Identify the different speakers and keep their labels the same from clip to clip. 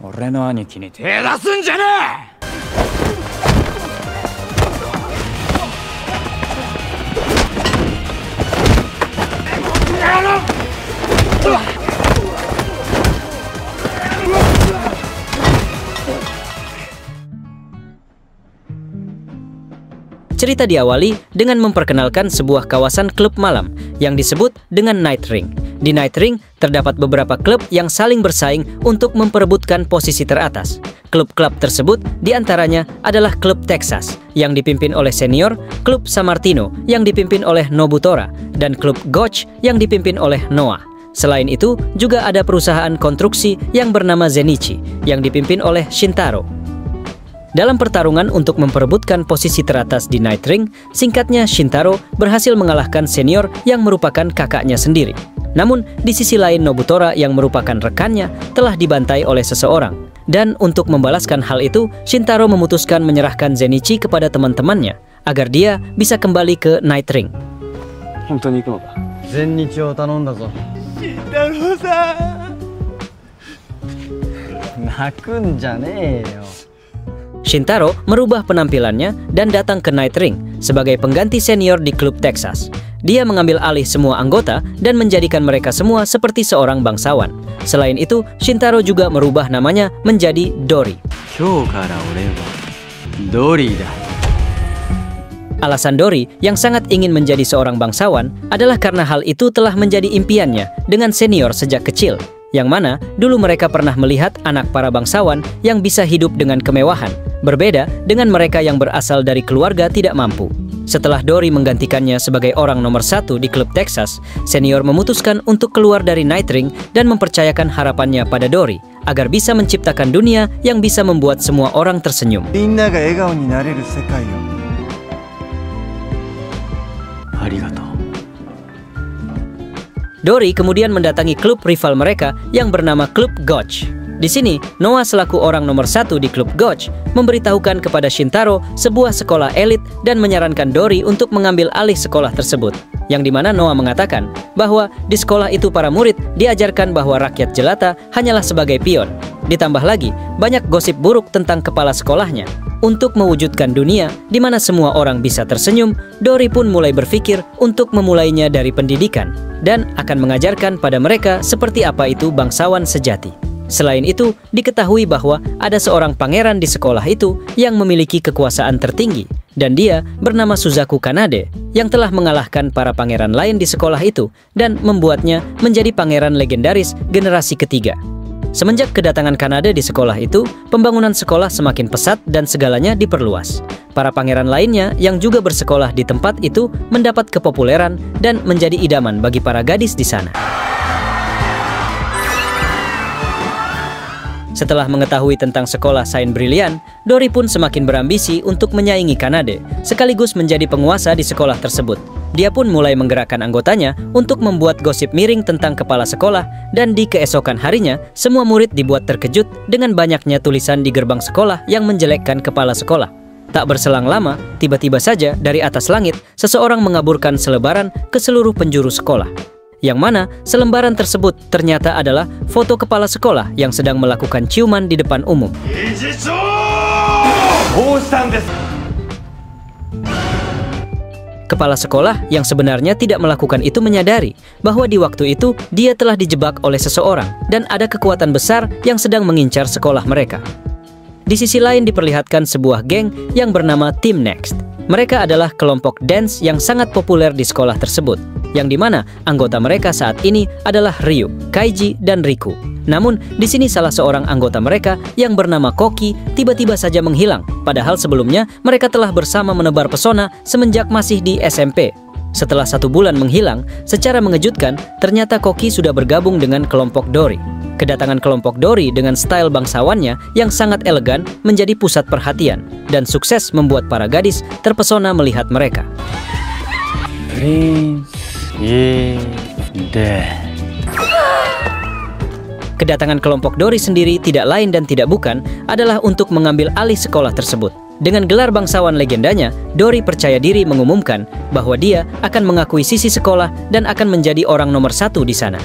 Speaker 1: 俺の兄貴に手出すんじゃねえ。
Speaker 2: Cerita diawali dengan memperkenalkan sebuah kawasan klub malam yang disebut dengan Night Ring. Di Night Ring terdapat beberapa klub yang saling bersaing untuk memperebutkan posisi teratas. Klub-klub tersebut diantaranya adalah klub Texas yang dipimpin oleh senior, klub San Martino yang dipimpin oleh Nobutora, dan klub Gotch yang dipimpin oleh Noah. Selain itu, juga ada perusahaan konstruksi yang bernama Zenichi yang dipimpin oleh Shintaro. Dalam pertarungan untuk memperebutkan posisi teratas di Night Ring, singkatnya Shintaro berhasil mengalahkan senior yang merupakan kakaknya sendiri. Namun, di sisi lain Nobutora yang merupakan rekannya telah dibantai oleh seseorang. Dan untuk membalaskan hal itu, Shintaro memutuskan menyerahkan Zenichi kepada teman-temannya agar dia bisa kembali ke Night Ring.
Speaker 3: Zenichiを頼んだぞ。Shintaro-san. 泣くんじゃねえよ。
Speaker 2: Shintaro merubah penampilannya dan datang ke Night Ring sebagai pengganti senior di klub Texas. Dia mengambil alih semua anggota dan menjadikan mereka semua seperti seorang bangsawan. Selain itu, Shintaro juga merubah namanya menjadi Dori. Alasan Dori yang sangat ingin menjadi seorang bangsawan adalah karena hal itu telah menjadi impiannya dengan senior sejak kecil, yang mana dulu mereka pernah melihat anak para bangsawan yang bisa hidup dengan kemewahan, berbeda dengan mereka yang berasal dari keluarga tidak mampu. Setelah Dori menggantikannya sebagai orang nomor 1 di klub Texas, senior memutuskan untuk keluar dari Night Ring dan mempercayakan harapannya pada Dori agar bisa menciptakan dunia yang bisa membuat semua orang tersenyum. Dori kemudian mendatangi klub rival mereka yang bernama klub Gotch. Di sini, Noah selaku orang nomor 1 di klub Gotch memberitahukan kepada Shintaro sebuah sekolah elit dan menyarankan Dori untuk mengambil alih sekolah tersebut. Yang dimana Noah mengatakan bahwa di sekolah itu para murid diajarkan bahwa rakyat jelata hanyalah sebagai pion. Ditambah lagi, banyak gosip buruk tentang kepala sekolahnya. Untuk mewujudkan dunia di mana semua orang bisa tersenyum, Dori pun mulai berpikir untuk memulainya dari pendidikan dan akan mengajarkan pada mereka seperti apa itu bangsawan sejati. Selain itu, diketahui bahwa ada seorang pangeran di sekolah itu yang memiliki kekuasaan tertinggi, dan dia bernama Suzaku Kanade yang telah mengalahkan para pangeran lain di sekolah itu dan membuatnya menjadi pangeran legendaris generasi ketiga. Semenjak kedatangan Kanade di sekolah itu, pembangunan sekolah semakin pesat dan segalanya diperluas. Para pangeran lainnya yang juga bersekolah di tempat itu mendapat kepopuleran dan menjadi idaman bagi para gadis di sana. Setelah mengetahui tentang sekolah Saint Brilliant, Dori pun semakin berambisi untuk menyaingi Kanade, sekaligus menjadi penguasa di sekolah tersebut. Dia pun mulai menggerakkan anggotanya untuk membuat gosip miring tentang kepala sekolah, dan di keesokan harinya, semua murid dibuat terkejut dengan banyaknya tulisan di gerbang sekolah yang menjelekkan kepala sekolah. Tak berselang lama, tiba-tiba saja dari atas langit, seseorang mengaburkan selebaran ke seluruh penjuru sekolah. Yang mana selembaran tersebut ternyata adalah foto kepala sekolah yang sedang melakukan ciuman di depan umum. Kepala sekolah yang sebenarnya tidak melakukan itu menyadari bahwa di waktu itu dia telah dijebak oleh seseorang dan ada kekuatan besar yang sedang mengincar sekolah mereka. Di sisi lain diperlihatkan sebuah geng yang bernama Team Next. Mereka adalah kelompok dance yang sangat populer di sekolah tersebut, yang dimana anggota mereka saat ini adalah Ryu, Kaiji, dan Riku. Namun, di sini salah seorang anggota mereka yang bernama Koki tiba-tiba saja menghilang, padahal sebelumnya mereka telah bersama menebar pesona semenjak masih di SMP. Setelah 1 bulan menghilang, secara mengejutkan, ternyata Koki sudah bergabung dengan kelompok Dori. Kedatangan kelompok Dori dengan style bangsawannya yang sangat elegan menjadi pusat perhatian dan sukses membuat para gadis terpesona melihat mereka. Kedatangan kelompok Dori sendiri tidak lain dan tidak bukan adalah untuk mengambil alih sekolah tersebut. Dengan gelar bangsawan legendanya, Dori percaya diri mengumumkan bahwa dia akan mengakui sisi sekolah dan akan menjadi orang nomor 1 di sana.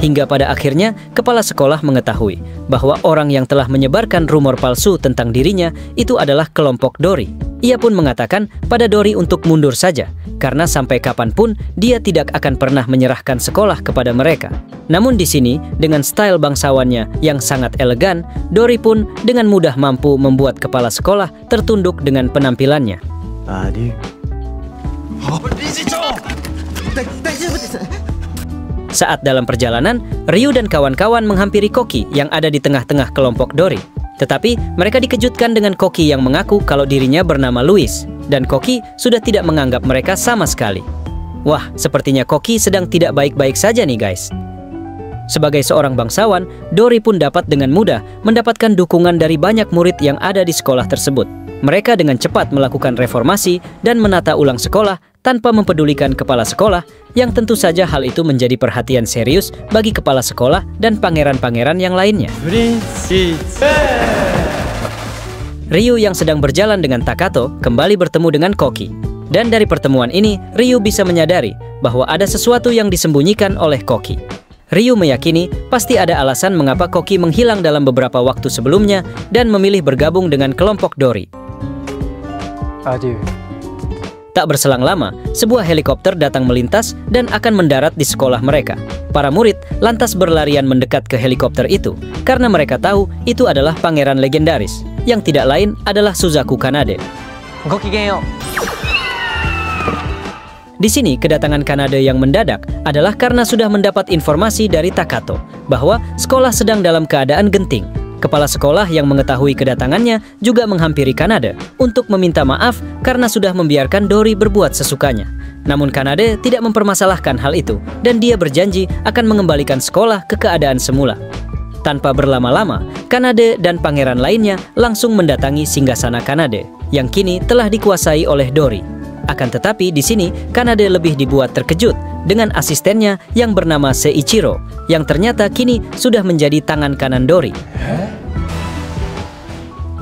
Speaker 2: Hingga pada akhirnya, kepala sekolah mengetahui bahwa orang yang telah menyebarkan rumor palsu tentang dirinya itu adalah kelompok Dory. Ia pun mengatakan pada Dory untuk mundur saja, karena sampai kapanpun dia tidak akan pernah menyerahkan sekolah kepada mereka. Namun di sini, dengan style bangsawannya yang sangat elegan, Dory pun dengan mudah mampu membuat kepala sekolah tertunduk dengan penampilannya. Saat dalam perjalanan, Ryu dan kawan-kawan menghampiri Koki yang ada di tengah-tengah kelompok Dory. Tetapi mereka dikejutkan dengan Koki yang mengaku kalau dirinya bernama Louis, dan Koki sudah tidak menganggap mereka sama sekali. Wah, sepertinya Koki sedang tidak baik-baik saja nih guys. Sebagai seorang bangsawan, Dory pun dapat dengan mudah mendapatkan dukungan dari banyak murid yang ada di sekolah tersebut. Mereka dengan cepat melakukan reformasi dan menata ulang sekolah tanpa mempedulikan kepala sekolah, yang tentu saja hal itu menjadi perhatian serius bagi kepala sekolah dan pangeran-pangeran yang lainnya. Ryu yang sedang berjalan dengan Takato kembali bertemu dengan Koki. Dan dari pertemuan ini, Ryu bisa menyadari bahwa ada sesuatu yang disembunyikan oleh Koki. Ryu meyakini pasti ada alasan mengapa Koki menghilang dalam beberapa waktu sebelumnya dan memilih bergabung dengan kelompok Dory. Tak berselang lama, sebuah helikopter datang melintas dan akan mendarat di sekolah mereka. Para murid lantas berlarian mendekat ke helikopter itu karena mereka tahu itu adalah pangeran legendaris, yang tidak lain adalah Suzaku Kanade. Di sini, kedatangan Kanade yang mendadak adalah karena sudah mendapat informasi dari Takato bahwa sekolah sedang dalam keadaan genting. Kepala sekolah yang mengetahui kedatangannya juga menghampiri Kanade untuk meminta maaf karena sudah membiarkan Dory berbuat sesukanya. Namun Kanade tidak mempermasalahkan hal itu dan dia berjanji akan mengembalikan sekolah ke keadaan semula. Tanpa berlama-lama, Kanade dan pangeran lainnya langsung mendatangi singgasana Kanade yang kini telah dikuasai oleh Dory. Akan tetapi di sini Kanade lebih dibuat terkejut dengan asistennya yang bernama Seiichiro, yang ternyata kini sudah menjadi tangan kanan Dory.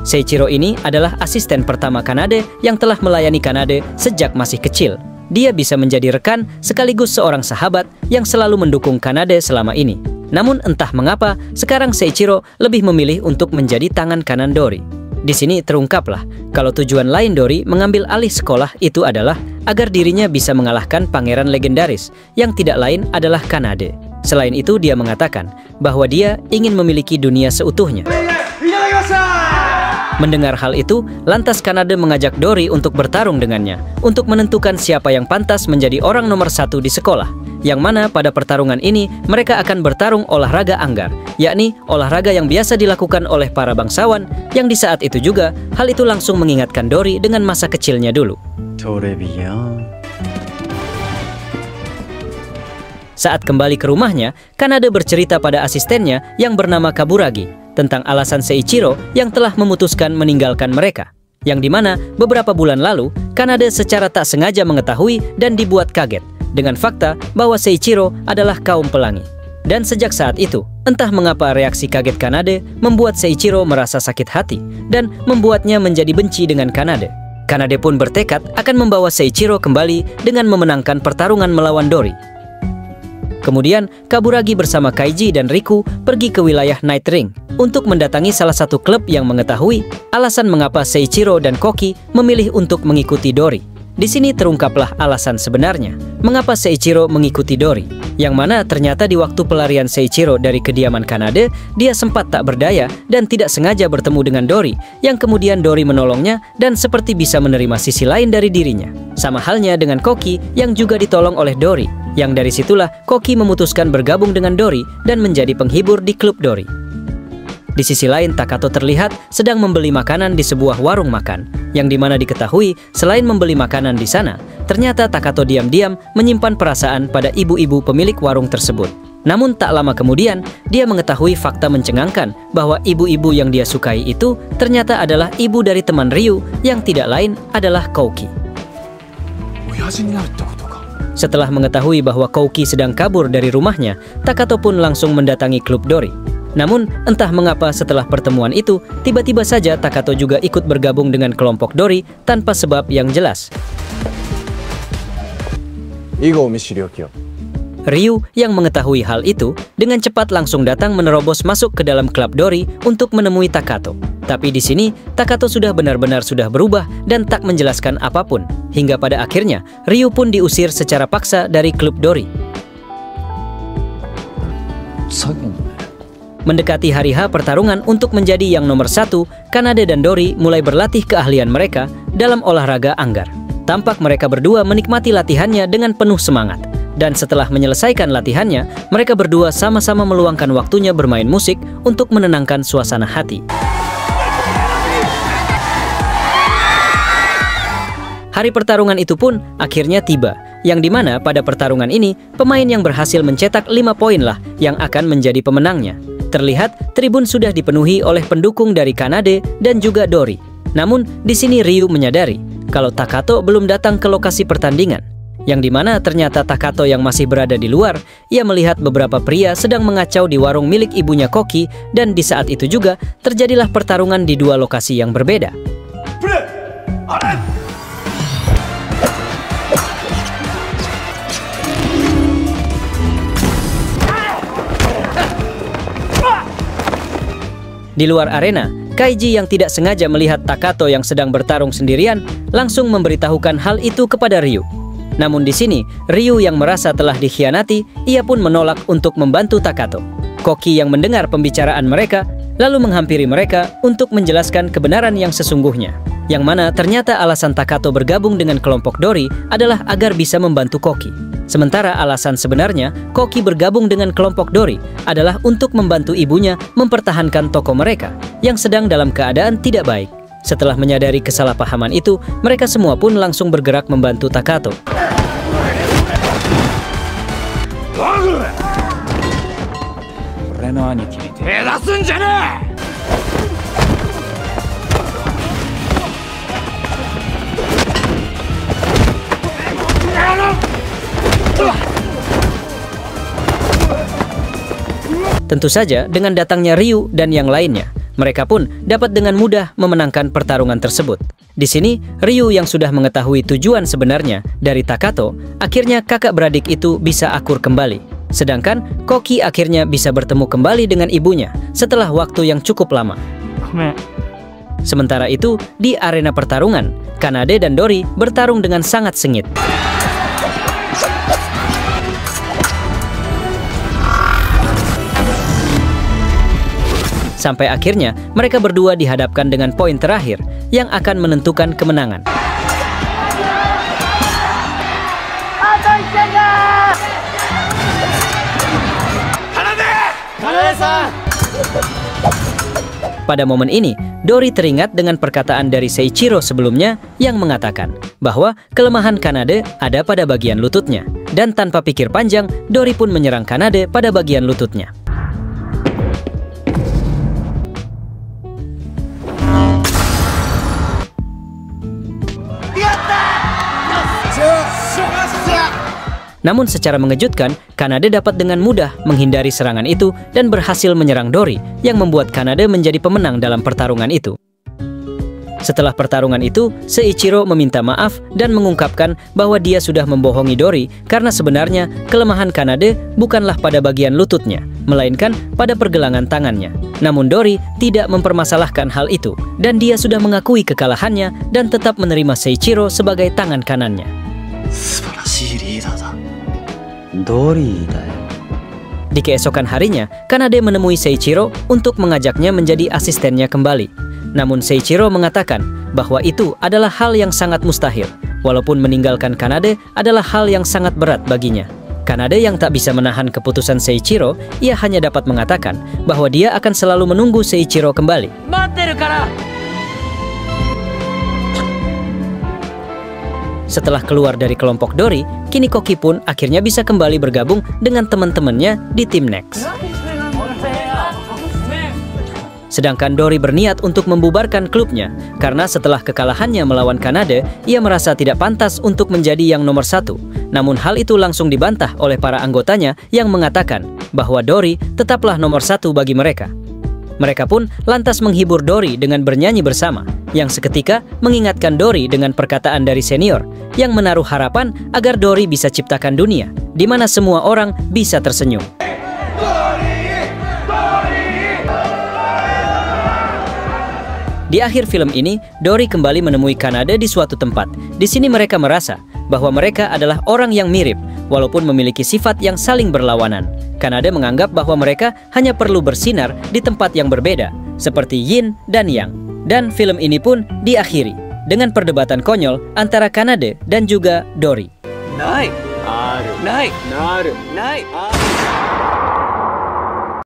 Speaker 2: Seiichiro ini adalah asisten pertama Kanade yang telah melayani Kanade sejak masih kecil. Dia bisa menjadi rekan sekaligus seorang sahabat yang selalu mendukung Kanade selama ini. Namun entah mengapa sekarang Seiichiro lebih memilih untuk menjadi tangan kanan Dory. Di sini terungkaplah kalau tujuan lain Dory mengambil alih sekolah itu adalah agar dirinya bisa mengalahkan pangeran legendaris yang tidak lain adalah Kanade. Selain itu dia mengatakan bahwa dia ingin memiliki dunia seutuhnya. Mendengar hal itu, lantas Kanade mengajak Dory untuk bertarung dengannya untuk menentukan siapa yang pantas menjadi orang nomor 1 di sekolah. Yang mana pada pertarungan ini mereka akan bertarung olahraga anggar, yakni olahraga yang biasa dilakukan oleh para bangsawan, yang di saat itu juga hal itu langsung mengingatkan Dory dengan masa kecilnya dulu. Saat kembali ke rumahnya, Kanade bercerita pada asistennya yang bernama Kaburagi tentang alasan Seiichiro yang telah memutuskan meninggalkan mereka. Yang dimana beberapa bulan lalu, Kanade secara tak sengaja mengetahui dan dibuat kaget dengan fakta bahwa Seiichiro adalah kaum pelangi. Dan sejak saat itu, entah mengapa reaksi kaget Kanade membuat Seiichiro merasa sakit hati dan membuatnya menjadi benci dengan Kanade. Kanade pun bertekad akan membawa Seiichiro kembali dengan memenangkan pertarungan melawan Dory. Kemudian, Kaburagi bersama Kaiji dan Riku pergi ke wilayah Night Ring untuk mendatangi salah satu klub yang mengetahui alasan mengapa Seiichiro dan Koki memilih untuk mengikuti Dory. Di sini terungkaplah alasan sebenarnya mengapa Seiichiro mengikuti Dory, yang mana ternyata di waktu pelarian Seiichiro dari kediaman Kanade, dia sempat tak berdaya dan tidak sengaja bertemu dengan Dory, yang kemudian Dory menolongnya dan seperti bisa menerima sisi lain dari dirinya. Sama halnya dengan Koki yang juga ditolong oleh Dory, yang dari situlah Koki memutuskan bergabung dengan Dory dan menjadi penghibur di klub Dory. Di sisi lain, Takato terlihat sedang membeli makanan di sebuah warung makan, yang dimana diketahui selain membeli makanan di sana, ternyata Takato diam-diam menyimpan perasaan pada ibu-ibu pemilik warung tersebut. Namun tak lama kemudian, dia mengetahui fakta mencengangkan bahwa ibu-ibu yang dia sukai itu ternyata adalah ibu dari teman Ryu yang tidak lain adalah Kouki. Setelah mengetahui bahwa Kouki sedang kabur dari rumahnya, Takato pun langsung mendatangi klub Dory. Namun, entah mengapa setelah pertemuan itu, tiba-tiba saja Takato juga ikut bergabung dengan kelompok Dory tanpa sebab yang jelas. Ryu yang mengetahui hal itu dengan cepat langsung datang menerobos masuk ke dalam klub Dori untuk menemui Takato. Tapi di sini Takato sudah benar-benar berubah dan tak menjelaskan apapun. Hingga pada akhirnya Ryu pun diusir secara paksa dari klub Dori. Mendekati hari H pertarungan untuk menjadi yang nomor 1, Kanade dan Dori mulai berlatih keahlian mereka dalam olahraga anggar. Tampak mereka berdua menikmati latihannya dengan penuh semangat. Dan setelah menyelesaikan latihannya, mereka berdua sama-sama meluangkan waktunya bermain musik untuk menenangkan suasana hati. Hari pertarungan itu pun akhirnya tiba, yang dimana pada pertarungan ini, pemain yang berhasil mencetak 5 poin lah yang akan menjadi pemenangnya. Terlihat tribun sudah dipenuhi oleh pendukung dari Kanade dan juga Dori. Namun, di sini Ryu menyadari kalau Takato belum datang ke lokasi pertandingan. Yang dimana ternyata Takato yang masih berada di luar, ia melihat beberapa pria sedang mengacau di warung milik ibunya Koki, dan di saat itu juga terjadilah pertarungan di 2 lokasi yang berbeda. Di luar arena, Kaiji yang tidak sengaja melihat Takato yang sedang bertarung sendirian langsung memberitahukan hal itu kepada Ryu. Namun di sini, Ryu yang merasa telah dikhianati, ia pun menolak untuk membantu Takato. Koki yang mendengar pembicaraan mereka, lalu menghampiri mereka untuk menjelaskan kebenaran yang sesungguhnya. Yang mana ternyata alasan Takato bergabung dengan kelompok Dori adalah agar bisa membantu Koki. Sementara alasan sebenarnya Koki bergabung dengan kelompok Dori adalah untuk membantu ibunya mempertahankan toko mereka yang sedang dalam keadaan tidak baik. Setelah menyadari kesalahpahaman itu, mereka semua pun langsung bergerak membantu Takato. Tentu saja dengan datangnya Ryu dan yang lainnya, mereka pun dapat dengan mudah memenangkan pertarungan tersebut. Di sini, Ryu yang sudah mengetahui tujuan sebenarnya dari Takato, akhirnya kakak beradik itu bisa akur kembali. Sedangkan Koki akhirnya bisa bertemu kembali dengan ibunya setelah waktu yang cukup lama. Sementara itu, di arena pertarungan, Kanade dan Dori bertarung dengan sangat sengit. Sampai akhirnya mereka berdua dihadapkan dengan poin terakhir yang akan menentukan kemenangan. Pada momen ini, Dori teringat dengan perkataan dari Seiichiro sebelumnya yang mengatakan bahwa kelemahan Kanade ada pada bagian lututnya. Dan tanpa pikir panjang, Dori pun menyerang Kanade pada bagian lututnya. Namun secara mengejutkan, Kanade dapat dengan mudah menghindari serangan itu dan berhasil menyerang Dori yang membuat Kanade menjadi pemenang dalam pertarungan itu. Setelah pertarungan itu, Seiichiro meminta maaf dan mengungkapkan bahwa dia sudah membohongi Dori karena sebenarnya kelemahan Kanade bukanlah pada bagian lututnya, melainkan pada pergelangan tangannya. Namun Dori tidak mempermasalahkan hal itu dan dia sudah mengakui kekalahannya dan tetap menerima Seiichiro sebagai tangan kanannya. Di keesokan harinya, Kanade menemui Seiichiro untuk mengajaknya menjadi asistennya kembali. Namun Seiichiro mengatakan bahwa itu adalah hal yang sangat mustahil, walaupun meninggalkan Kanade adalah hal yang sangat berat baginya. Kanade yang tak bisa menahan keputusan Seiichiro, ia hanya dapat mengatakan bahwa dia akan selalu menunggu Seiichiro kembali. Setelah keluar dari kelompok Dori, kini Koki pun akhirnya bisa kembali bergabung dengan teman-temannya di tim Next. Sedangkan Dori berniat untuk membubarkan klubnya, karena setelah kekalahannya melawan Kanade, ia merasa tidak pantas untuk menjadi yang nomor 1. Namun hal itu langsung dibantah oleh para anggotanya yang mengatakan bahwa Dori tetaplah nomor 1 bagi mereka. Mereka pun lantas menghibur Dory dengan bernyanyi bersama, yang seketika mengingatkan Dory dengan perkataan dari senior, yang menaruh harapan agar Dory bisa ciptakan dunia, di mana semua orang bisa tersenyum. Di akhir film ini, Dory kembali menemui Kanade di suatu tempat. Di sini mereka merasa bahwa mereka adalah orang yang mirip, walaupun memiliki sifat yang saling berlawanan. Kanade menganggap bahwa mereka hanya perlu bersinar di tempat yang berbeda, seperti yin dan yang. Dan film ini pun diakhiri dengan perdebatan konyol antara Kanade dan juga Dory.
Speaker 3: Naik. Naik. Naik.